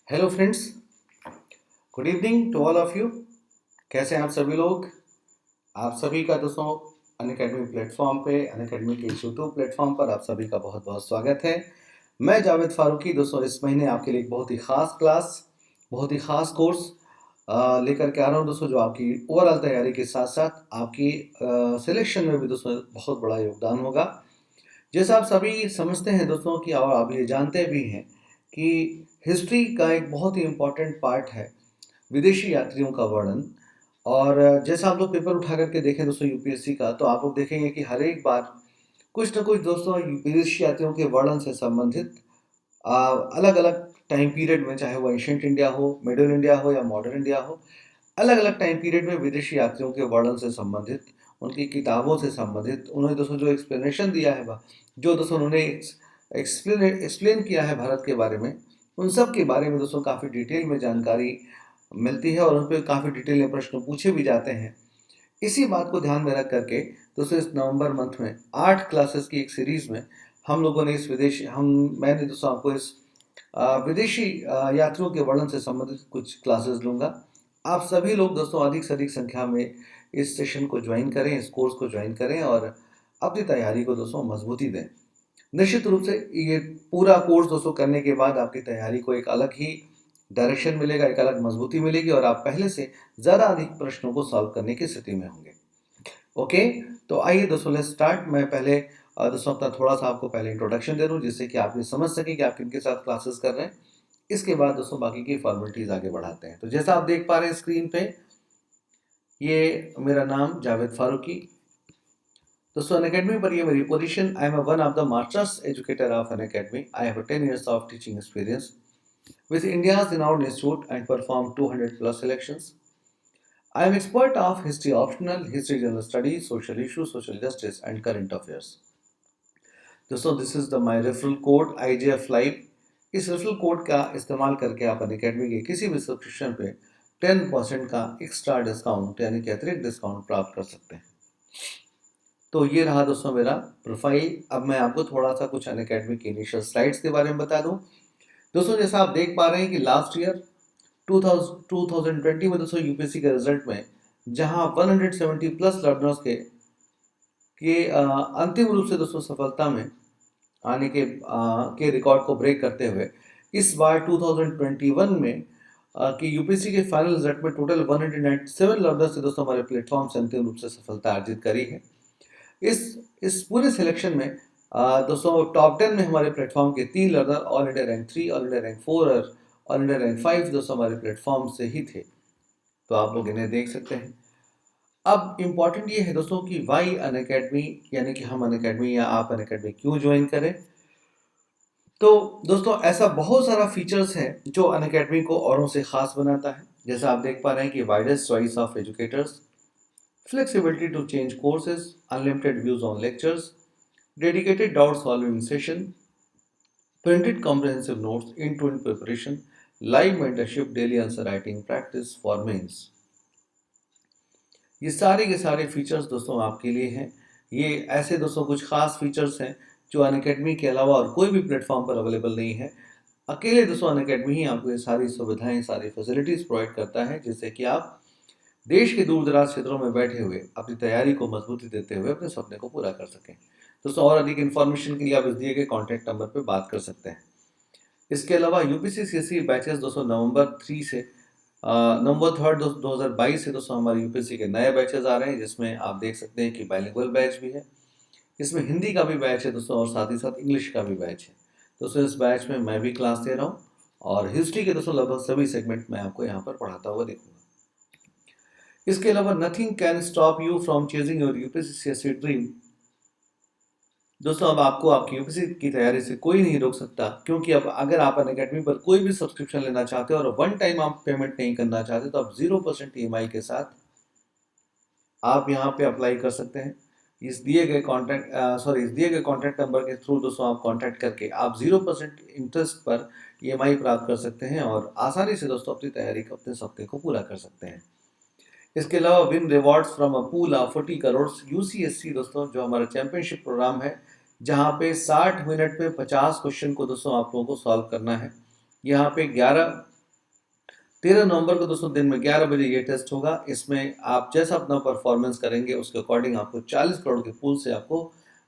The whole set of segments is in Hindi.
Hello friends, good evening to all of you. कैसे हैं आप सभी लोग? आप सभी का दोस्तों अनअकैडमी प्लेटफॉर्म पे, अनअकैडमी के यूट्यूब प्लेटफॉर्म पर आप सभी का बहुत बहुत स्वागत है। मैं जावेद फारूकी दोस्तों इस महीने आपके लिए एक बहुत ही ख़ास क्लास, बहुत ही ख़ास कोर्स लेकर के आ रहा हूँ दोस्तों, जो आपकी ओवरऑल तैयारी के साथ साथ आपकी सिलेक्शन में भी दोस्तों बहुत बड़ा योगदान होगा। जैसा आप सभी समझते हैं दोस्तों कि और आप ये जानते भी हैं कि हिस्ट्री का एक बहुत ही इम्पोर्टेंट पार्ट है विदेशी यात्रियों का वर्णन। और जैसा आप लोग पेपर उठा करके देखें दोस्तों यूपीएससी का, तो आप लोग देखेंगे कि हर एक बार कुछ ना कुछ दोस्तों विदेशी यात्रियों के वर्णन से संबंधित अलग अलग टाइम पीरियड में, चाहे वो एंशियंट इंडिया हो, मिडिल इंडिया हो या मॉडर्न इंडिया हो, अलग अलग टाइम पीरियड में विदेशी यात्रियों के वर्णन से संबंधित, उनकी किताबों से संबंधित, उन्होंने दोस्तों जो एक्सप्लेनेशन दिया है जो दोस्तों उन्होंने एक्सप्लेन किया है भारत के बारे में, उन सब के बारे में दोस्तों काफ़ी डिटेल में जानकारी मिलती है और उन पर काफ़ी डिटेल में प्रश्न पूछे भी जाते हैं। इसी बात को ध्यान में रख करके दोस्तों इस नवंबर मंथ में 8 क्लासेस की एक सीरीज में हम लोगों ने इस विदेशी हम मैंने दोस्तों आपको इस विदेशी यात्रियों के वर्णन से संबंधित कुछ क्लासेस लूँगा। आप सभी लोग दोस्तों अधिक से अधिक संख्या में इस सेशन को ज्वाइन करें, इस कोर्स को ज्वाइन करें और अपनी तैयारी को दोस्तों मजबूती दें। निश्चित रूप से ये पूरा कोर्स दोस्तों करने के बाद आपकी तैयारी को एक अलग ही डायरेक्शन मिलेगा, एक अलग मजबूती मिलेगी और आप पहले से ज़्यादा अधिक प्रश्नों को सॉल्व करने की स्थिति में होंगे। ओके, तो आइए दोस्तों लेट्स स्टार्ट। मैं पहले दोस्तों अपना थोड़ा सा आपको पहले इंट्रोडक्शन दे दूं, जिससे कि आप ये समझ सकें कि आप किनके साथ क्लासेस कर रहे हैं। इसके बाद दोस्तों बाकी की फॉर्मेलिटीज आगे बढ़ाते हैं। तो जैसा आप देख पा रहे हैं स्क्रीन पे, ये मेरा नाम जावेद फारूकी दोस्तों। अनअकैडमी पर ये मेरी position, I am one of the masters educator of Unacademy. I have 10 years of teaching experience with India's renowned institute and performed 200 plus selections. I am expert of history optional, history general studies, social issues, social justice and current affairs. दोस्तों this is the my referral code IJF live. इस रेफरल कोड का इस्तेमाल करके आप अनअकैडमी के किसी भी सब्सक्रिप्शन पे 10% का एक्स्ट्रा डिस्काउंट यानी कि अतिरिक्त डिस्काउंट प्राप्त कर सकते हैं। तो ये रहा दोस्तों मेरा प्रोफाइल। अब मैं आपको थोड़ा सा कुछ अनअकैडमी के इनिशियल स्लाइड्स के बारे में बता दूं। दोस्तों जैसा आप देख पा रहे हैं कि लास्ट ईयर 2020 में दोस्तों यूपीएससी के रिजल्ट में जहां 170 प्लस लर्नर्स अंतिम रूप से दोस्तों सफलता में आने के रिकॉर्ड को ब्रेक करते हुए इस बार 2021 में कि यूपीएससी के फाइनल रिजल्ट में टोटल 197 लर्नर्स से दोस्तों हमारे प्लेटफॉर्म से अंतिम रूप से सफलता अर्जित करी है। इस पूरे सिलेक्शन में दोस्तों टॉप 10 में हमारे प्लेटफॉर्म के 3 learner all India rank 3, all India rank 4 और ऑल इंडिया रैंक 5 दोस्तों हमारे प्लेटफॉर्म से ही थे। तो आप लोग इन्हें देख सकते हैं। अब इम्पॉर्टेंट ये है दोस्तों कि वाई अनअकैडमी, यानी कि हम अनअकैडमी या आप अनअकैडमी क्यों ज्वाइन करें। तो दोस्तों ऐसा बहुत सारा फीचर्स है जो अनअकैडमी को औरों से खास बनाता है। जैसा आप देख पा रहे हैं कि widest choice of educators, flexibility to change courses, unlimited views on lectures, dedicated doubt solving session, printed comprehensive notes, in-to-end preparation, live mentorship, daily answer writing practice for mains। ये सारे के सारे फीचर्स दोस्तों आपके लिए हैं। ये ऐसे दोस्तों कुछ खास फीचर्स हैं जो अनअकैडमी के अलावा और कोई भी प्लेटफॉर्म पर अवेलेबल नहीं है। अकेले दोस्तों अनअकैडमी ही आपको ये सारी सुविधाएं, सारी फैसिलिटीज प्रोवाइड करता है, जिससे कि आप देश के दूर दराज क्षेत्रों में बैठे हुए अपनी तैयारी को मजबूती देते हुए अपने सपने को पूरा कर सकें। दोस्तों और अधिक इन्फॉर्मेशन के लिए आप इस दिए गए कॉन्टैक्ट नंबर पर बात कर सकते हैं। इसके अलावा यूपीसी सीएससी बैचेस दोस्तों नवंबर 3 2022 से दोस्तों हमारे यूपीसी के नए बैचेस आ रहे हैं, जिसमें आप देख सकते हैं कि बाइलिंगुअल बैच भी है। इसमें हिंदी का भी बैच है दोस्तों और साथ ही साथ इंग्लिश का भी बैच है। दोस्तों इस बैच में मैं भी क्लास दे रहा हूँ और हिस्ट्री के दोस्तों लगभग सभी सेगमेंट मैं आपको यहाँ पर पढ़ाता हुआ देखूंगा। इसके अलावा nothing can stop you from chasing your UPSC CSC dream. दोस्तों अब आपको आपकी यूपीएससी की तैयारी से कोई नहीं रोक सकता, क्योंकि अब अगर आप अनअकैडमी पर कोई भी सब्सक्रिप्शन लेना चाहते हो और वन टाइम आप पेमेंट नहीं करना चाहते, तो आप 0% EMI के साथ आप यहाँ पे अप्लाई कर सकते हैं। इस दिए गए कॉन्टैक्ट नंबर के थ्रू दोस्तों आप कॉन्टैक्ट करके आप 0% इंटरेस्ट पर EMI प्राप्त कर सकते हैं और आसानी से दोस्तों अपनी तैयारी को, अपने सपने को पूरा कर सकते हैं। इसके अलावा win rewards from a pool of 40 crore UCSC दोस्तों, जो हमारा चैंपियनशिप प्रोग्राम है, जहाँ पे 60 मिनट में 50 क्वेश्चन को दोस्तों आप लोगों को सॉल्व करना है। यहाँ पे 11 13 नवंबर को दोस्तों दिन में 11 बजे ये टेस्ट होगा। इसमें आप जैसा अपना परफॉर्मेंस करेंगे उसके अकॉर्डिंग आपको 40 करोड़ के पूल से आपको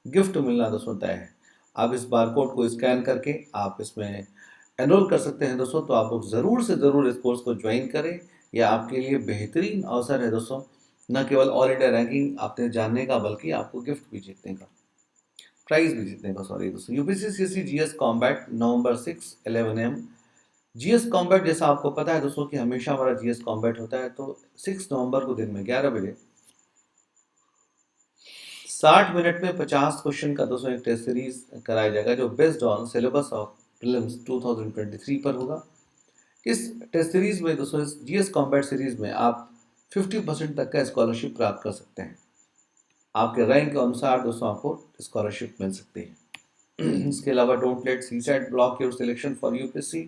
गिफ्ट मिलना दोस्तों तय है। आप इस बारकोड को स्कैन करके आप इसमें एनरोल कर सकते हैं दोस्तों। तो आप लोग ज़रूर से ज़रूर इस कोर्स को ज्वाइन करें। यह आपके लिए बेहतरीन अवसर है दोस्तों, न केवल ऑल इंडिया रैंकिंग आपने जानने का बल्कि आपको गिफ्ट भी जीतने का, प्राइज भी जीतने का। सॉरी दोस्तों, UPC CSC GS combat November 6 11 AM। GS combat जैसा आपको पता है दोस्तों कि हमेशा हमारा जीएस कॉम्बैट होता है। तो 6 नवंबर को दिन में 11 बजे 60 मिनट में 50 क्वेश्चन का दोस्तों एक टेस्ट सीरीज कराया जाएगा जो based on syllabus of prelims 2023 पर होगा। इस टेस्ट सीरीज में दोस्तों, इस जीएस कॉम्बैट सीरीज में आप 50% तक का स्कॉलरशिप प्राप्त कर सकते हैं। आपके रैंक के अनुसार दोस्तों आपको स्कॉलरशिप मिल सकती है। इसके अलावा don't let CSAT block your selection for UPSC.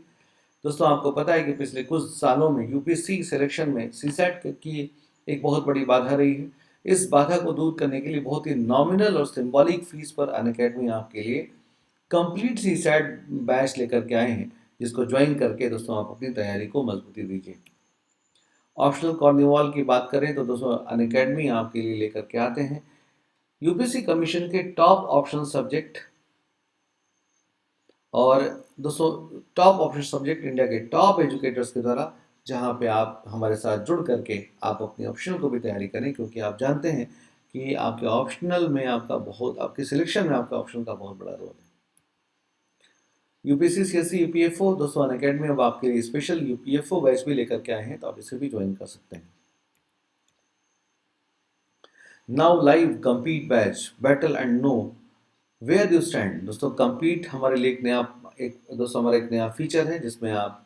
दोस्तों आपको पता है कि पिछले कुछ सालों में यूपीएससी सिलेक्शन में सीसैट की एक बहुत बड़ी बाधा रही है। इस बाधा को दूर करने के लिए बहुत ही नॉमिनल और सिंबॉलिक फीस पर अनअकैडमी आपके लिए कंप्लीट सीसैट बैच लेकर के आए हैं, जिसको ज्वाइन करके दोस्तों आप अपनी तैयारी को मजबूती दीजिए। ऑप्शनल कॉर्निवॉल की बात करें तो दोस्तों अनअकैडमी आपके लिए लेकर के आते हैं यूपीएससी कमीशन के टॉप ऑप्शन सब्जेक्ट, और दोस्तों टॉप ऑप्शन सब्जेक्ट इंडिया के टॉप एजुकेटर्स के द्वारा, जहां पे आप हमारे साथ जुड़ करके आप अपनी ऑप्शनल को भी तैयारी करें, क्योंकि आप जानते हैं कि आपके ऑप्शनल में आपकी सिलेक्शन में आपका ऑप्शनल का बहुत बड़ा रोल है। यूपीएससी सीएससी यूपीएफओ दोस्तों अनअकैडमी अब आपके लिए स्पेशल यूपीएफओ बैच भी लेकर के आए हैं, तो आप इसे भी ज्वाइन कर सकते हैं। Now live compete batch battle and know where you stand. दोस्तों compete हमारे लिए हमारा एक नया फीचर है, जिसमें आप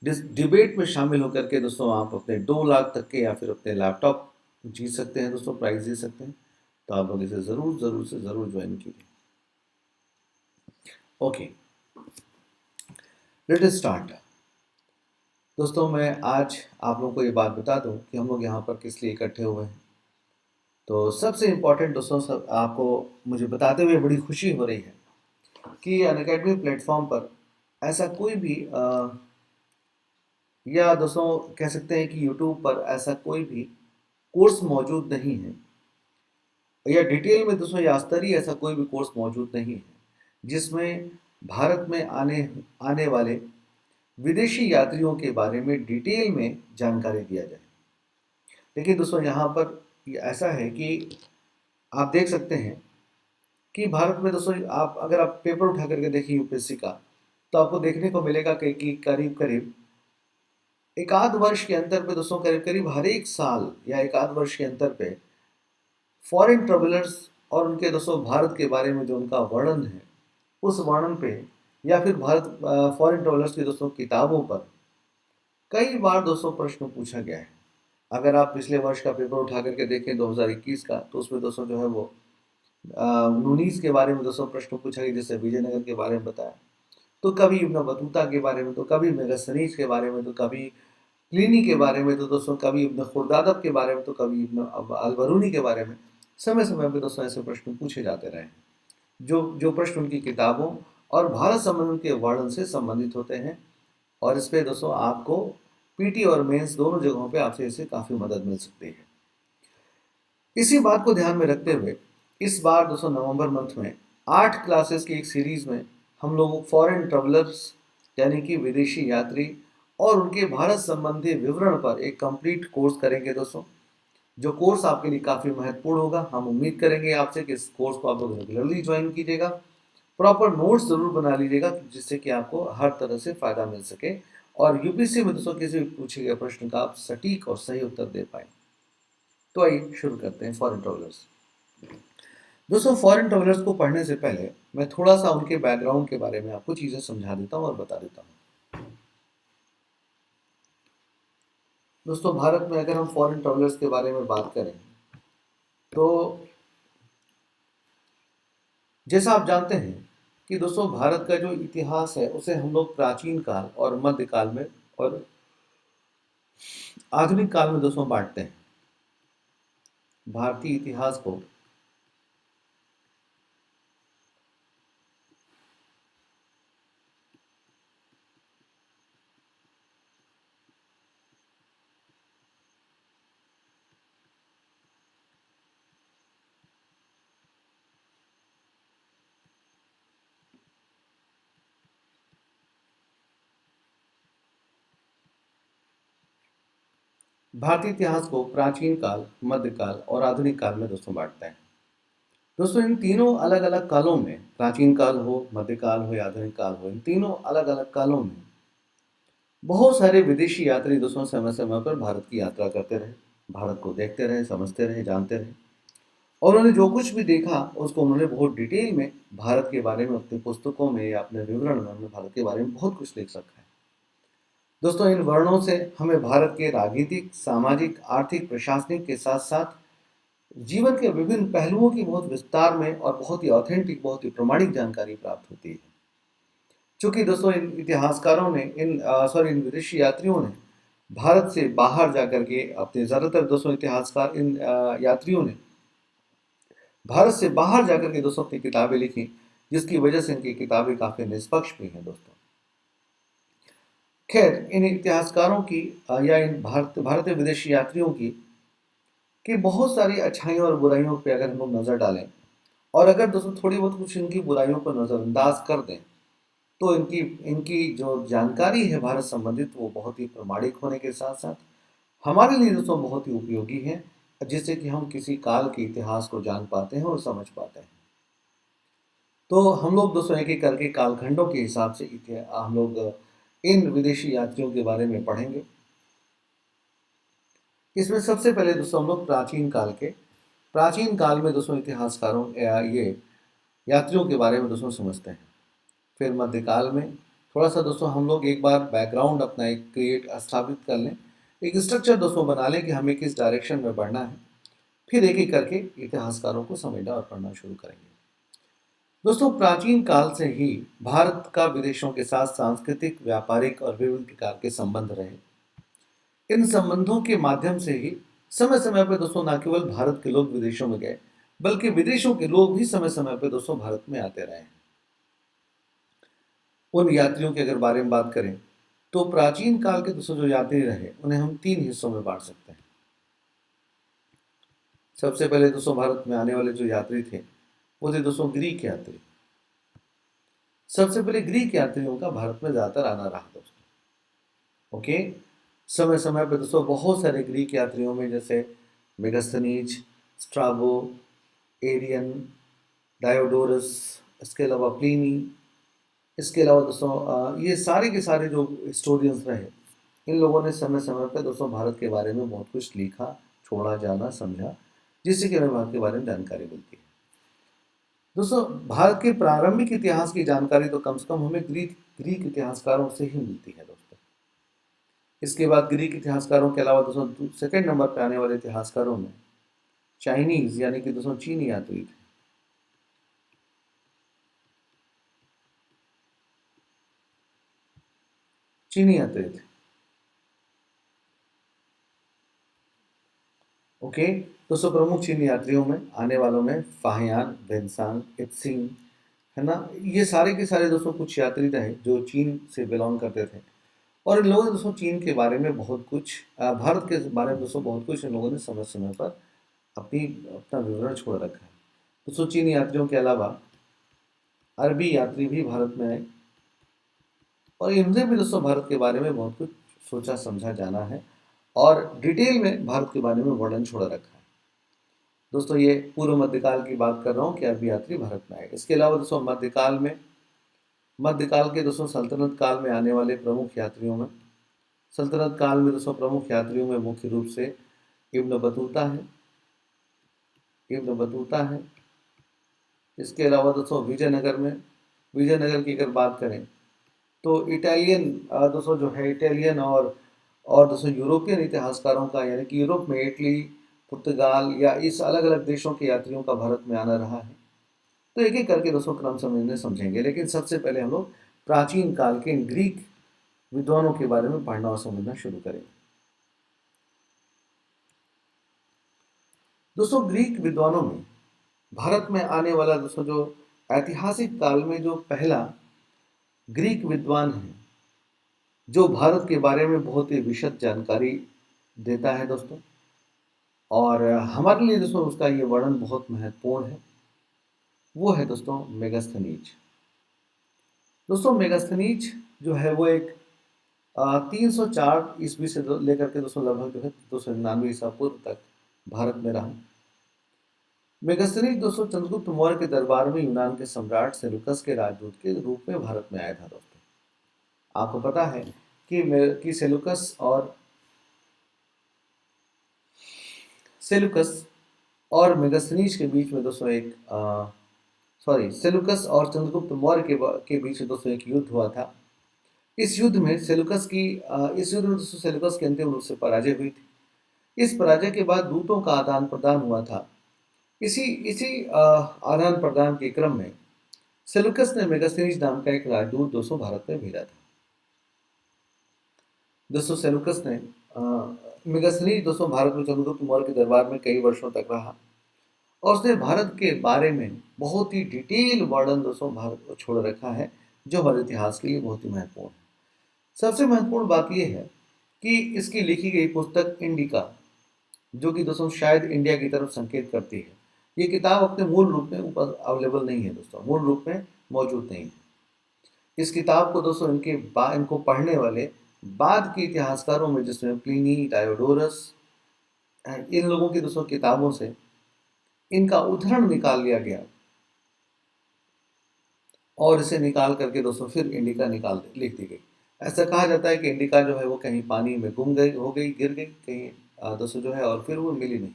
डिबेट में शामिल होकर के दोस्तों आप अपने 2 लाख तक के या फिर अपने लैपटॉप जीत सकते हैं दोस्तों, प्राइज जीत सकते हैं। तो आप लोग इसे ज़रूर ज्वाइन कीजिए। Okay, let us start. दोस्तों मैं आज आप लोगों को ये बात बता दूं कि हम लोग यहाँ पर किस लिए इकट्ठे हुए हैं। तो सबसे इम्पोर्टेंट दोस्तों, सब आपको मुझे बताते हुए बड़ी खुशी हो रही है कि अनअकैडमी प्लेटफॉर्म पर ऐसा कोई भी या दोस्तों कह सकते हैं कि यूट्यूब पर ऐसा कोई भी कोर्स मौजूद नहीं है, या डिटेल में दोस्तों या स्तरीय ऐसा कोई भी कोर्स मौजूद नहीं है जिसमें भारत में आने आने वाले विदेशी यात्रियों के बारे में डिटेल में जानकारी दिया जाए। लेकिन दोस्तों यहाँ पर ऐसा है कि आप देख सकते हैं कि भारत में दोस्तों आप अगर आप पेपर उठा करके देखें यूपीएससी का, तो आपको देखने को मिलेगा कि करीब करीब एक आध वर्ष के अंतर पे दोस्तों, करीब करीब हर एक साल या एक आध वर्ष के अंतर पे फॉरेन ट्रेवलर्स और उनके दोस्तों भारत के बारे में जो उनका वर्णन है, उस वर्णन पे या फिर भारत फॉरेन ट्रेवलर्स की दोस्तों किताबों पर कई बार दोस्तों प्रश्न पूछा गया है। अगर आप पिछले वर्ष का पेपर उठा करके देखें 2021 का, तो उसमें दोस्तों जो है वो नूनीस के बारे में दोस्तों प्रश्न पूछा गया, जैसे विजयनगर के बारे में बताया, तो कभी इब्न बतूता के बारे में, तो कभी मेगास्थनीज के बारे में, तो कभी प्लिनी के बारे में, तो दोस्तों कभी इब्न खुर्दादब के बारे में, तो कभी इब्न अलबरूनी के बारे में। समय समय पर दोस्तों ऐसे प्रश्न पूछे जाते रहे, जो जो प्रश्न उनकी किताबों और भारत संबंध के वर्णन से संबंधित होते हैं। और इस पे दोस्तों आपको पीटी और मेंस दोनों जगहों पे आपसे इससे काफ़ी मदद मिल सकती है। इसी बात को ध्यान में रखते हुए इस बार दोस्तों नवंबर मंथ में 8 क्लासेस की एक सीरीज में हम लोग फॉरेन ट्रेवलर्स यानी कि विदेशी यात्री और उनके भारत संबंधी विवरण पर एक कंप्लीट कोर्स करेंगे दोस्तों, जो कोर्स आपके लिए काफ़ी महत्वपूर्ण होगा। हम उम्मीद करेंगे आपसे कि इस कोर्स को आप लोग रेगुलरली ज्वाइन कीजिएगा, प्रॉपर नोट्स जरूर बना लीजिएगा, जिससे कि आपको हर तरह से फ़ायदा मिल सके और यूपीएससी में दोस्तों किसी भी पूछे गए प्रश्न का आप सटीक और सही उत्तर दे पाए। तो आइए शुरू करते हैं फॉरेन ट्रेवलर्स। दोस्तों फॉरेन ट्रेवलर्स को पढ़ने से पहले मैं थोड़ा सा उनके बैकग्राउंड के बारे में आपको चीज़ें समझा देता हूँ और बता देता हूँ। दोस्तों भारत में अगर हम फॉरेन ट्रेवलर्स के बारे में बात करें तो जैसा आप जानते हैं कि दोस्तों भारत का जो इतिहास है उसे हम लोग प्राचीन काल और मध्यकाल में और आधुनिक काल में दोस्तों बांटते हैं। भारतीय इतिहास को भारतीय इतिहास को प्राचीन काल, मध्यकाल और आधुनिक काल में दोस्तों बांटते हैं। दोस्तों इन तीनों अलग अलग कालों में, प्राचीन काल हो, मध्यकाल हो या आधुनिक काल हो, इन तीनों अलग अलग कालों में बहुत सारे विदेशी यात्री दोस्तों समय समय पर भारत की यात्रा करते रहे, भारत को देखते रहे, समझते रहे, जानते रहे, और उन्होंने जो कुछ भी देखा उसको उन्होंने बहुत डिटेल में भारत के बारे में अपनी पुस्तकों में या अपने विवरण में उन्होंने भारत के बारे में बहुत कुछ लिख रखा है। दोस्तों इन वर्णों से हमें भारत के राजनीतिक, सामाजिक, आर्थिक, प्रशासनिक के साथ साथ जीवन के विभिन्न पहलुओं की बहुत विस्तार में और बहुत ही ऑथेंटिक, बहुत ही प्रमाणिक जानकारी प्राप्त होती है। चूंकि दोस्तों इन इतिहासकारों ने इन विदेशी यात्रियों ने भारत से बाहर जाकर के अपने ज़्यादातर दोस्तों इतिहासकार इन यात्रियों ने भारत से बाहर जाकर के दोस्तों अपनी किताबें लिखी, जिसकी वजह से इनकी किताबें काफ़ी निष्पक्ष भी हैं दोस्तों। खैर इन इतिहासकारों की या इन भारतीय विदेशी यात्रियों की कि बहुत सारी अच्छाइयों और बुराइयों पे अगर हम लोग नज़र डालें और अगर दोस्तों थोड़ी बहुत कुछ इनकी बुराइयों को नज़रअंदाज कर दें, तो इनकी इनकी जो जानकारी है भारत संबंधित वो बहुत ही प्रामाणिक होने के साथ साथ हमारे लिए दोस्तों बहुत ही उपयोगी है, जिससे कि हम किसी काल के इतिहास को जान पाते हैं और समझ पाते हैं। तो हम लोग दोस्तों एक एक करके कालखंडों के हिसाब से हम लोग इन विदेशी यात्रियों के बारे में पढ़ेंगे। इसमें सबसे पहले दोस्तों हम लोग प्राचीन काल में दोस्तों इतिहासकारों ये यात्रियों के बारे में दोस्तों समझते हैं। फिर मध्यकाल में थोड़ा सा दोस्तों हम लोग एक बार बैकग्राउंड अपना एक स्थापित कर लें, एक स्ट्रक्चर दोस्तों बना लें कि हमें किस डायरेक्शन में बढ़ना है। फिर एक एक करके इतिहासकारों को समझना और पढ़ना शुरू करेंगे। दोस्तों प्राचीन काल से ही भारत का विदेशों के साथ सांस्कृतिक, व्यापारिक और विभिन्न प्रकार के संबंध रहे। इन संबंधों के माध्यम से ही समय समय पर दोस्तों न केवल भारत के लोग विदेशों में गए, बल्कि विदेशों के लोग भी समय समय पर दोस्तों भारत में आते रहे। उन यात्रियों के अगर बारे में बात करें तो प्राचीन काल के दोस्तों जो यात्री रहे उन्हें हम तीन हिस्सों में बांट सकते हैं। सबसे पहले दोस्तों भारत में आने वाले जो यात्री थे वो थे दोस्तों ग्रीक यात्री। सबसे पहले ग्रीक यात्रियों का भारत में ज्यादातर आना रहा दोस्तों। ओके, समय समय पर दोस्तों बहुत सारे ग्रीक यात्रियों में जैसे मेगास्थनीज, स्ट्राबो, एरियन, डायोडोरस, इसके अलावा प्लिनी, इसके अलावा दोस्तों ये सारे के सारे जो हिस्टोरियंस रहे, इन लोगों ने समय समय पर दोस्तों भारत के बारे में बहुत कुछ लिखा, छोड़ा, जाना, समझा, जिससे कि हमें भारत के बारे में जानकारी मिलती है। दोस्तों भारत के प्रारंभिक इतिहास की जानकारी तो कम से कम हमें ग्रीक इतिहासकारों से ही मिलती है दोस्तों। इसके बाद ग्रीक इतिहासकारों के अलावा दोस्तों सेकंड नंबर पर आने वाले इतिहासकारों में चाइनीज यानी कि दोस्तों चीनी यात्री थे। चीनी यात्री थे। ओके, दोस्तों प्रमुख चीनी यात्रियों में आने वालों में फाहियान, वेन्सान, इत्सिंग, है ना, ये सारे के सारे दोस्तों कुछ यात्री रहे जो चीन से बिलोंग करते थे। और इन लोगों ने दोस्तों चीन के बारे में बहुत कुछ, भारत के बारे में दोस्तों बहुत कुछ इन लोगों ने समय समय पर अपना विवरण छोड़ रखा है। दोस्तों चीनी यात्रियों के अलावा अरबी यात्री भी भारत में आए और इनसे भी दोस्तों भारत के बारे में बहुत कुछ सोचा, समझा, जाना है और डिटेल में भारत के बारे में वर्णन छोड़ रखा है। दोस्तों ये पूर्व मध्यकाल की बात कर रहा हूँ कि अरबी यात्री भारत में आए। इसके अलावा दोस्तों मध्यकाल के दोस्तों सल्तनत काल में आने वाले प्रमुख यात्रियों में, सल्तनत काल में दोस्तों प्रमुख यात्रियों में मुख्य रूप से इब्न बतूता है। इसके अलावा दोस्तों विजयनगर की अगर बात करें तो इटालियन दोस्तों जो है इटालियन और दोस्तों यूरोपियन इतिहासकारों का, यानी कि यूरोप में इटली, पुर्तगाल या इस अलग अलग देशों के यात्रियों का भारत में आना रहा है। तो एक एक करके दोस्तों क्रम समझेंगे, लेकिन सबसे पहले हम लोग प्राचीन काल के ग्रीक विद्वानों के बारे में पढ़ना और समझना शुरू करेंगे। दोस्तों ग्रीक विद्वानों में भारत में आने वाला दोस्तों जो ऐतिहासिक काल में जो पहला ग्रीक विद्वान है जो भारत के बारे में बहुत ही विशद जानकारी देता है दोस्तों, और हमारे लिए दोस्तों उसका ये वर्णन बहुत महत्वपूर्ण है, वो है दोस्तों मेगास्थनीज। दोस्तों मेगास्थनीज जो है वो एक 304 ईस्वी से लेकर के दोस्तों लगभग जो है 299 ईसा पूर्व तक भारत में रहा। मेगास्थनीज दोस्तों चंद्रगुप्त मौर्य के दरबार में यूनान के सम्राट सेलुकस के राजदूत के रूप में भारत में आया था दोस्तों। आपको पता है कि सेलुकस और मेगास्थनीज के बीच में दोस्तों एक सेलुकस और चंद्रगुप्त मौर्य के बीच में दोस्तों एक युद्ध हुआ था। इस युद्ध में दोस्तों सेलुकस की अंतिम रूप से पराजय हुई थी। इस पराजय के बाद दूतों का आदान प्रदान हुआ था। इसी इसी आदान प्रदान के क्रम में सेलुकस ने मेगास्थनीज नाम का एक राजदूत दोस्तों भारत में भेजा था। दोस्तों सेलुकस ने मेगास्थनीज दोस्तों भारत में चंद्रगुप्त मौर्य के दरबार में कई वर्षों तक रहा और उसने भारत के बारे में बहुत ही डिटेल वर्णन दोस्तों भारत को छोड़ रखा है, जो हमारे इतिहास के लिए बहुत ही महत्वपूर्ण है। सबसे महत्वपूर्ण बात यह है कि इसकी लिखी गई पुस्तक इंडिका, जो कि दोस्तों शायद इंडिया की तरफ संकेत करती है, ये किताब अपने मूल रूप में ऊपर अवेलेबल नहीं है दोस्तों, मूल रूप में मौजूद नहीं है। इस किताब को दोस्तों इनको पढ़ने वाले बाद के इतिहासकारों में, जिसमें प्लिनी, डायोडोरस, इन लोगों की दोस्तों किताबों से इनका उदाहरण निकाल लिया गया और इसे निकाल करके दोस्तों फिर इंडिका लिख दी गई। ऐसा कहा जाता है कि इंडिका जो है वो कहीं पानी में गिर गई कहीं दोस्तों जो है, और फिर वो मिली नहीं।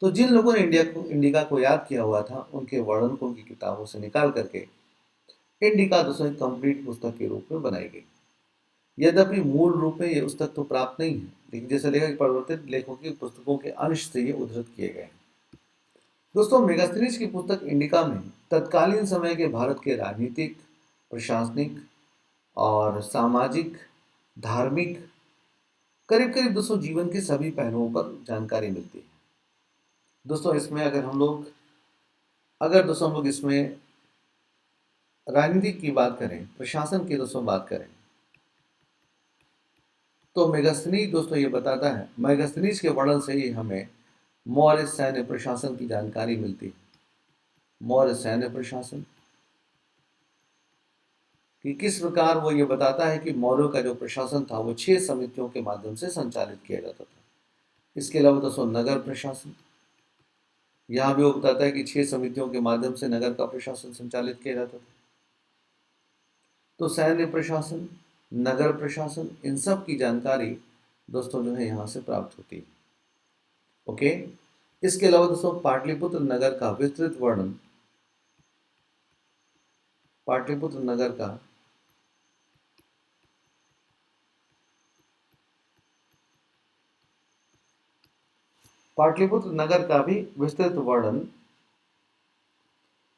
तो जिन लोगों ने इंडिका को याद किया हुआ था, उनके वर्णन को उनकी किताबों से निकाल करके इंडिका दोस्तों एक कंप्लीट पुस्तक के रूप में बनाई गई। यद्यपि मूल रूप में ये पुस्तक तो प्राप्त नहीं है, लेकिन जैसे लेखक परिवर्तित लेखों की पुस्तकों के अंश से ये उद्धृत किए गए। दोस्तों मेगास्थनीज की पुस्तक इंडिका में तत्कालीन समय के भारत के राजनीतिक, प्रशासनिक और सामाजिक, धार्मिक, करीब करीब दोस्तों जीवन के सभी पहलुओं पर जानकारी मिलती है। दोस्तों इसमें अगर दोस्तों हम लोग इसमें राजनीति की बात करें, प्रशासन की दोस्तों बात करें, तो मेगास्थनीज दोस्तों ये बताता है, मेगास्थनीज के वर्णन से ही हमें मौर्य सैन्य प्रशासन की जानकारी मिलती है। मौर्य सैन्य प्रशासन कि किस प्रकार वो ये बताता है कि मौर्यों का जो प्रशासन था वो 6 समितियों के माध्यम से संचालित किया जाता था। इसके अलावा दोस्तों नगर प्रशासन, यहाँ भी वो बताता है कि 6 समितियों के माध्यम से नगर का प्रशासन संचालित किया जाता था। तो सैन्य प्रशासन, नगर प्रशासन, इन सब की जानकारी दोस्तों जो है यहाँ से प्राप्त होती है। ओके, इसके अलावा दोस्तों पाटलिपुत्र नगर का विस्तृत वर्णन, पाटलिपुत्र नगर का भी विस्तृत वर्णन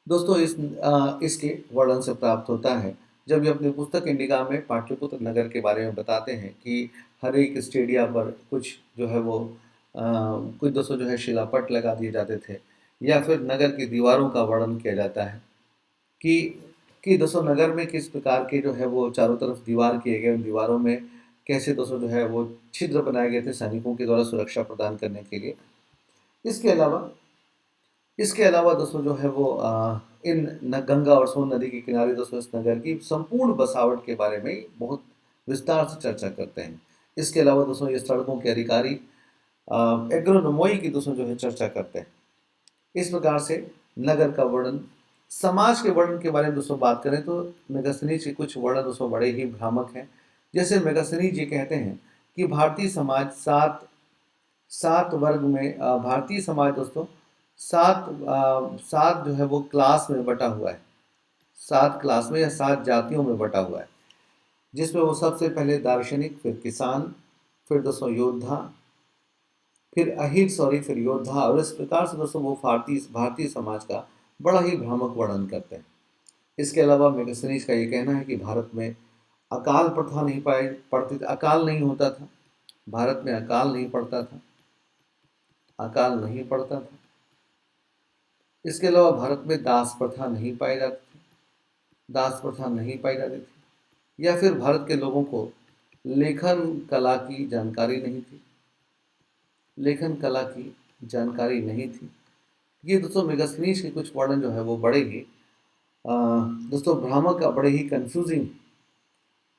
दोस्तों इसके वर्णन से प्राप्त होता है। जब ये अपनी पुस्तक इंडिका में पाटलिपुत्र नगर के बारे में बताते हैं कि हर एक स्टेडियम पर कुछ जो है वो कुछ दोस्तों जो है शिलापट लगा दिए जाते थे, या फिर नगर की दीवारों का वर्णन किया जाता है कि दोस्तों नगर में किस प्रकार के जो है वो चारों तरफ दीवार किए गए, उन दीवारों में कैसे दोस्तों जो है वो छिद्र बनाए गए थे सैनिकों के द्वारा सुरक्षा प्रदान करने के लिए। इसके अलावा दोस्तों जो है वो गंगा और सोन नदी के किनारे दोस्तों इस नगर की संपूर्ण बसावट के बारे में बहुत विस्तार से चर्चा करते हैं। इसके अलावा दोस्तों ये सड़कों के अधिकारी एग्रोनोमोई की दोस्तों जो है चर्चा करते हैं। इस प्रकार से नगर का वर्णन। समाज के वर्णन के बारे में दोस्तों बात करें तो मेगास्थनीज के कुछ वर्णन दोस्तों बड़े ही भ्रामक हैं। जैसे मेगास्थनीज ये कहते हैं कि भारतीय समाज सात वर्ग में, भारतीय समाज दोस्तों सात जो है वो क्लास में बटा हुआ है, 7 क्लास में या 7 जातियों में बटा हुआ है, जिसमें वो सबसे पहले दार्शनिक, फिर किसान, फिर दोस्तों योद्धा, फिर योद्धा, और इस प्रकार से दोस्तों वो भारतीय समाज का बड़ा ही भ्रामक वर्णन करते हैं। इसके अलावा मेगास्थनीज का ये कहना है कि भारत में अकाल प्रथा नहीं पड़ती, अकाल नहीं होता था, भारत में अकाल नहीं पड़ता था। इसके अलावा भारत में दास प्रथा नहीं पाई जाती थी, या फिर भारत के लोगों को लेखन कला की जानकारी नहीं थी। ये दोस्तों मेगास्थनीज के कुछ वर्णन जो है वो बड़े ही दोस्तों भ्रामक, बड़े ही कंफ्यूजिंग।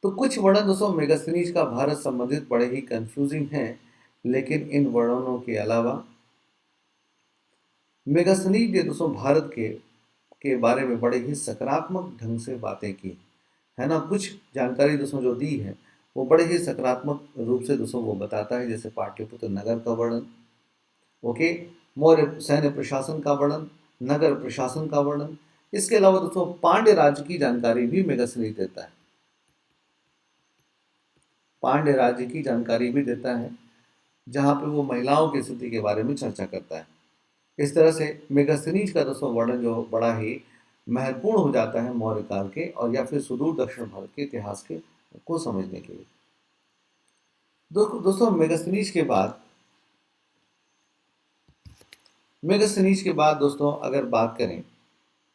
तो कुछ वर्णन दोस्तों मेगास्थनीज का भारत संबंधित बड़े ही कंफ्यूजिंग हैं, लेकिन इन वर्णनों के अलावा मेगास्थनीज ने दोस्तों भारत के बारे में बड़े ही सकारात्मक ढंग से बातें की है ना। कुछ जानकारी दोस्तों जो दी है वो बड़े ही सकारात्मक रूप से दोस्तों वो बताता है, जैसे पाटलिपुत्र नगर का वर्णन, ओके, मौर्य सैन्य प्रशासन का वर्णन, नगर प्रशासन का वर्णन। इसके अलावा दोस्तों पांड्य राज्य की जानकारी भी मेगास्थनीज देता है, पांड्य राज्य की जानकारी भी देता है, जहां पे वो महिलाओं की स्थिति के बारे में चर्चा करता है। इस तरह से मेगास्थनीज का दोस्तों वर्णन जो बड़ा ही महत्वपूर्ण हो जाता है मौर्य काल के और या फिर सुदूर दक्षिण भारत के इतिहास के को समझने के लिए। दोस्तों मेगास्थनीज के बाद दोस्तों अगर बात करें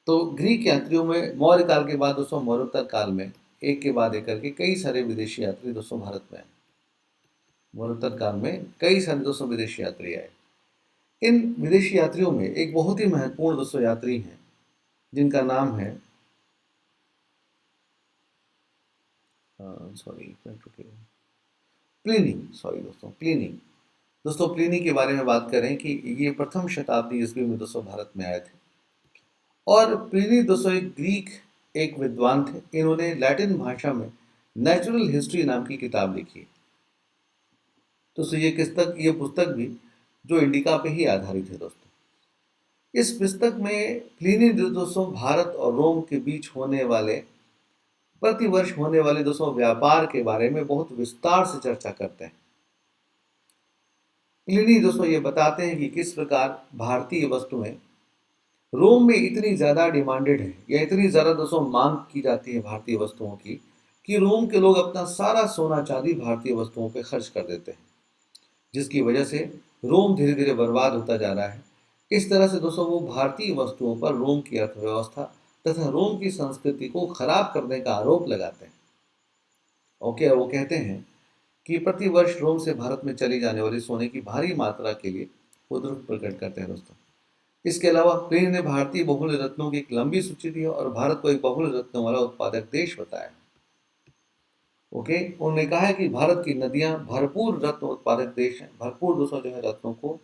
तो ग्रीक यात्रियों में मौर्य काल के बाद दोस्तों मौर्योत्तर काल में एक के बाद एक करके कई सारे विदेशी यात्री दोस्तों भारत में आए। मौर्योत्तर काल में कई सारे दोस्तों विदेशी यात्री आए। इन विदेशी यात्रियों में एक बहुत ही महत्वपूर्ण दोस्तों यात्री हैं जिनका नाम है प्लिनी। दोस्तों प्लिनी के बारे में बात करें कि ये प्रथम शताब्दी ईस्वी में दोस्तों भारत में आए थे। और प्लिनी दोस्तों एक ग्रीक एक विद्वान थे। इन्होंने लैटिन भाषा में नेचुरल हिस्ट्री नाम की किताब लिखी। दोस्तों ये पुस्तक भी जो इंडिका पे ही आधारित है दोस्तों। इस पुस्तक में प्लिनी दोस्तों भारत और रोम के बीच प्रतिवर्ष होने वाले दोस्तों व्यापार के बारे में बहुत विस्तार से चर्चा करते हैं। प्लिनी दोस्तों ये बताते हैं कि किस प्रकार भारतीय वस्तुएं रोम में इतनी ज़्यादा डिमांडेड है या इतनी ज़्यादा दोस्तों मांग की जाती है भारतीय वस्तुओं की कि रोम के लोग अपना सारा सोना चांदी भारतीय वस्तुओं पे खर्च कर देते हैं, जिसकी वजह से रोम धीरे धीरे बर्बाद होता जा रहा है। इस तरह से दोस्तों वो भारतीय वस्तुओं पर रोम की अर्थव्यवस्था तथा रोम की संस्कृति को खराब करने का आरोप लगाते हैं। ओके, और वो कहते हैं कि प्रतिवर्ष रोम से भारत में चली जाने वाली सोने की भारी मात्रा के लिए वो दुख प्रकट करते हैं दोस्तों। इसके अलावा प्लिनी ने भारतीय बहुमूल्य रत्नों की एक लंबी सूची दी और भारत को एक बहुमूल्य रत्नों वाला उत्पादक देश बताया। ओके, उन्होंने कहा है कि भारत की नदियां भरपूर रत्न उत्पादक देश हैं। भरपूर दोस्तों जो है रत्नों को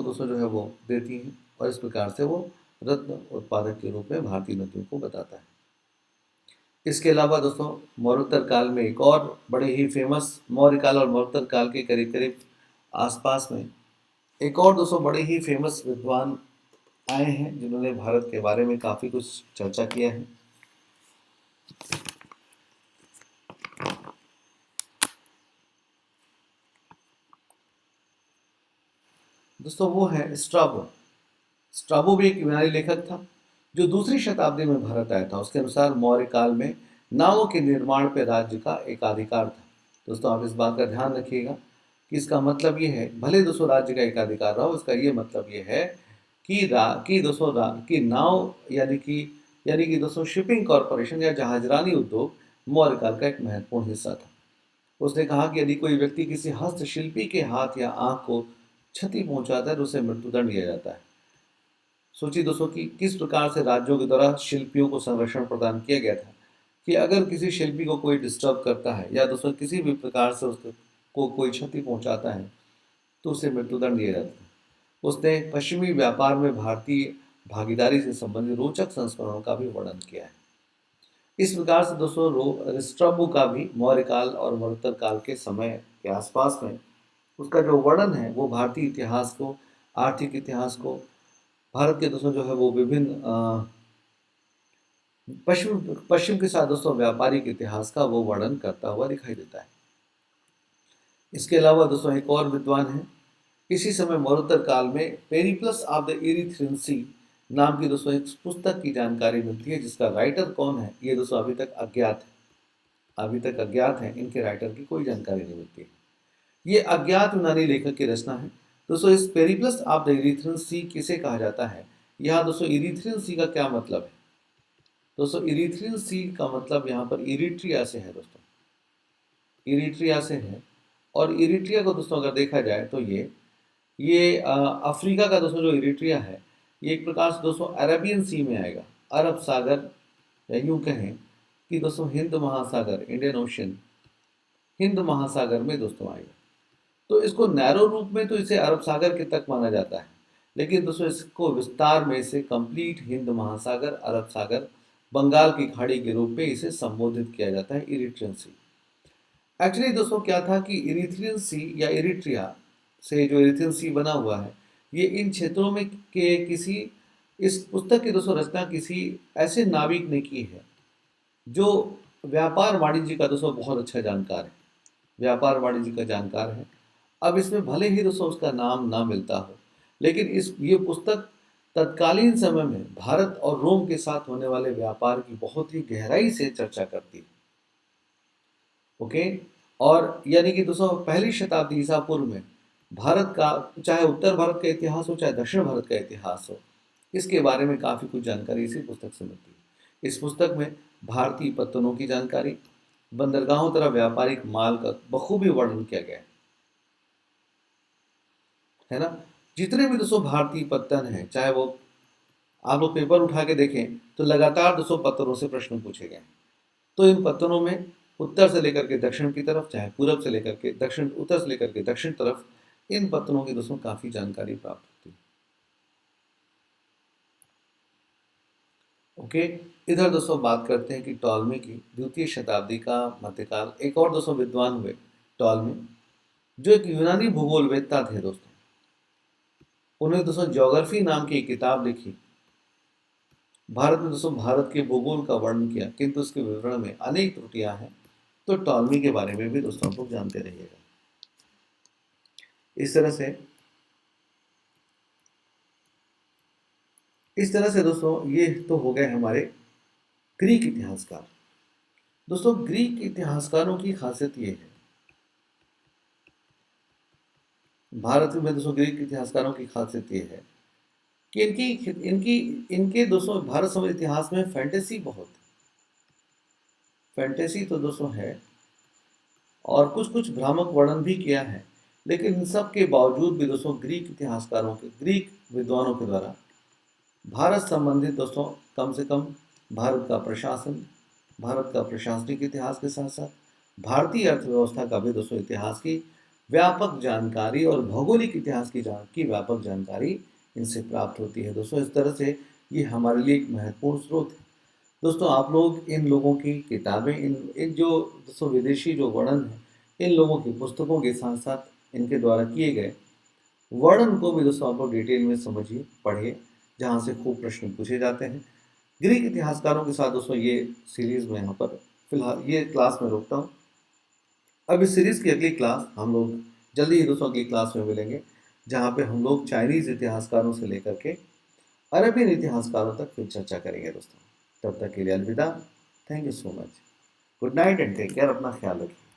दोस्तों जो है वो देती हैं और इस प्रकार से वो रत्न उत्पादक के रूप में भारतीय नदियों को बताता है। इसके अलावा दोस्तों मौर्योत्तर काल में एक और बड़े ही फेमस, मौर्य काल और मौर्योत्तर काल के करीब करीब आसपास में एक और दोस्तों बड़े ही फेमस विद्वान आए हैं जिन्होंने भारत के बारे में काफ़ी कुछ चर्चा किया है। दोस्तों वो है स्ट्राबो भी एक यूनानी लेखक था जो दूसरी शताब्दी में भारत आया था। उसके अनुसार मौर्य काल में नावों के निर्माण पर राज्य का एकाधिकार था। दोस्तों आप इस बात का ध्यान रखिएगा कि इसका मतलब ये है, भले दोस्तों राज्य का एकाधिकार रहा हो, इसका ये मतलब ये है कि नाव यानी कि दोस्तों शिपिंग कॉरपोरेशन या जहाजरानी उद्योग मौर्य काल का एक महत्वपूर्ण हिस्सा था। उसने कहा कि यदि कोई व्यक्ति किसी हस्तशिल्पी के हाथ या आंख को क्षति पहुंचाता है तो उसे मृत्युदंड दिया जाता है। सोचिए दोस्तों कि किस प्रकार से राज्यों के द्वारा शिल्पियों को संरक्षण प्रदान किया गया था कि अगर किसी शिल्पी को कोई डिस्टर्ब करता है या दोस्तों किसी भी प्रकार से उसको कोई क्षति पहुंचाता है तो उसे मृत्युदंड दिया जाता है। उसने पश्चिमी व्यापार में भारतीय भागीदारी से संबंधित रोचक संस्करणों का भी वर्णन किया है। इस प्रकार से दोस्तों स्ट्रैबो का भी मौर्य काल और मौर्योत्तर काल के समय के आसपास में उसका जो वर्णन है वो भारतीय इतिहास को, आर्थिक इतिहास को, भारत के दोस्तों जो है वो विभिन्न पश्चिम के साथ दोस्तों व्यापारिक इतिहास का वो वर्णन करता हुआ दिखाई देता है। इसके अलावा दोस्तों एक और विद्वान है, इसी समय मौर्योत्तर काल में पेरिप्लस ऑफ द इरीथ्रियन सी नाम की दोस्तों एक पुस्तक की जानकारी मिलती है, जिसका राइटर कौन है ये दोस्तों अभी तक अज्ञात है। इनके राइटर की कोई जानकारी नहीं मिलती है। ये अज्ञात यूनानी लेखक की रचना है। दोस्तों इस पेरिप्लस ऑफ द इरीथ्रियन सी किसे कहा जाता है? यहाँ दोस्तों इरीथ्रियन सी का क्या मतलब है? दोस्तों इरीथ्रियन सी का मतलब यहाँ पर इरिट्रिया से है दोस्तों, इरिट्रिया से है। और इरिट्रिया को दोस्तों अगर देखा जाए तो ये अफ्रीका का दोस्तों जो इरिट्रिया है ये एक प्रकार से दोस्तों अरेबियन सी में आएगा, अरब सागर या यूं कहें कि दोस्तों हिंद महासागर, इंडियन ओशन, हिंद महासागर में दोस्तों आएगा। तो इसको नैरो रूप में तो इसे अरब सागर के तक माना जाता है, लेकिन दोस्तों इसको विस्तार में इसे कंप्लीट हिंद महासागर, अरब सागर, बंगाल की खाड़ी के रूप में इसे संबोधित किया जाता है, इरिट्रियन सी। एक्चुअली दोस्तों क्या था कि इरिथ्रियन सी या इरिट्रिया से जो इरिथ्रियन सी बना हुआ है, ये इन क्षेत्रों में के किसी, इस पुस्तक की दोस्तों रचना किसी ऐसे नाविक ने की है जो व्यापार वाणिज्य का दोस्तों बहुत अच्छा जानकार है, व्यापार वाणिज्य का जानकार है। अब इसमें भले ही दोस्तों उसका नाम ना मिलता हो, लेकिन इस ये पुस्तक तत्कालीन समय में भारत और रोम के साथ होने वाले व्यापार की बहुत ही गहराई से चर्चा करती है। ओके। और यानी कि दोस्तों पहली शताब्दी ईसा पूर्व में भारत का, चाहे उत्तर भारत का इतिहास हो चाहे दक्षिण भारत का इतिहास हो, इसके बारे में काफ़ी कुछ जानकारी इसी पुस्तक से मिलती है। इस पुस्तक में भारतीय पत्तनों की जानकारी, बंदरगाहों तरह व्यापारिक माल का बखूबी वर्णन किया गया है ना। जितने भी दोस्तों भारतीय पत्तन हैं, चाहे वो आप लोग पेपर उठा के देखें तो लगातार दोस्तों पत्तनों से प्रश्न पूछे गए। तो इन पत्तनों में उत्तर से लेकर के दक्षिण की तरफ, चाहे पूरब से लेकर के दक्षिण, उत्तर से लेकर के दक्षिण तरफ, इन पत्तनों की दोस्तों काफी जानकारी प्राप्त होती है। ओके। इधर दोस्तों बात करते हैं कि टॉलमी की द्वितीय शताब्दी का मध्यकाल, एक और दोस्तों विद्वान हुए टॉलमी, जो एक यूनानी भूगोलवेत्ता थे दोस्तों। उन्होंने दोस्तों ज्योग्राफी नाम की एक किताब लिखी। भारत में दोस्तों भारत के भूगोल का वर्णन किया, किंतु उसके विवरण में अनेक त्रुटियां हैं। तो टॉलमी के बारे में भी दोस्तों आप लोग जानते रहिएगा। इस तरह से दोस्तों ये तो हो गए हमारे ग्रीक इतिहासकार। दोस्तों ग्रीक इतिहासकारों की खासियत ये है, भारत में दोस्तों ग्रीक इतिहासकारों की खासियत ये है कि इनकी इनकी इनके दोस्तों भारत समझ इतिहास में फैंटेसी बहुत, फैंटेसी तो दोस्तों है और कुछ कुछ भ्रामक वर्णन भी किया है, लेकिन इन सब के बावजूद भी दोस्तों ग्रीक इतिहासकारों के, ग्रीक विद्वानों के द्वारा भारत संबंधित दोस्तों कम से कम भारत का प्रशासन, भारत का प्रशासनिक इतिहास के साथ साथ भारतीय अर्थव्यवस्था का भी दोस्तों इतिहास की व्यापक जानकारी और भौगोलिक इतिहास की व्यापक जानकारी इनसे प्राप्त होती है दोस्तों। इस तरह से ये हमारे लिए एक महत्वपूर्ण स्रोत है दोस्तों। आप लोग इन लोगों की किताबें, इन जो दोस्तों विदेशी जो वर्णन है, इन लोगों की पुस्तकों के साथ साथ इनके द्वारा किए गए वर्णन को भी दोस्तों आप लोग डिटेल में समझिए, पढ़िए, जहाँ से खूब प्रश्न पूछे जाते हैं। ग्रीक इतिहासकारों के साथ दोस्तों ये सीरीज में यहाँ पर फिलहाल ये क्लास में रोकता हूँ। अब इस सीरीज की अगली क्लास हम लोग जल्दी ही दोस्तों अगली क्लास में मिलेंगे, जहाँ पे हम लोग चाइनीज इतिहासकारों से लेकर के अरबियन इतिहासकारों तक फिर चर्चा करेंगे दोस्तों। तब तक के लिए अलविदा। Thank you so much. Good night and take care. अपना ख्याल रखिए।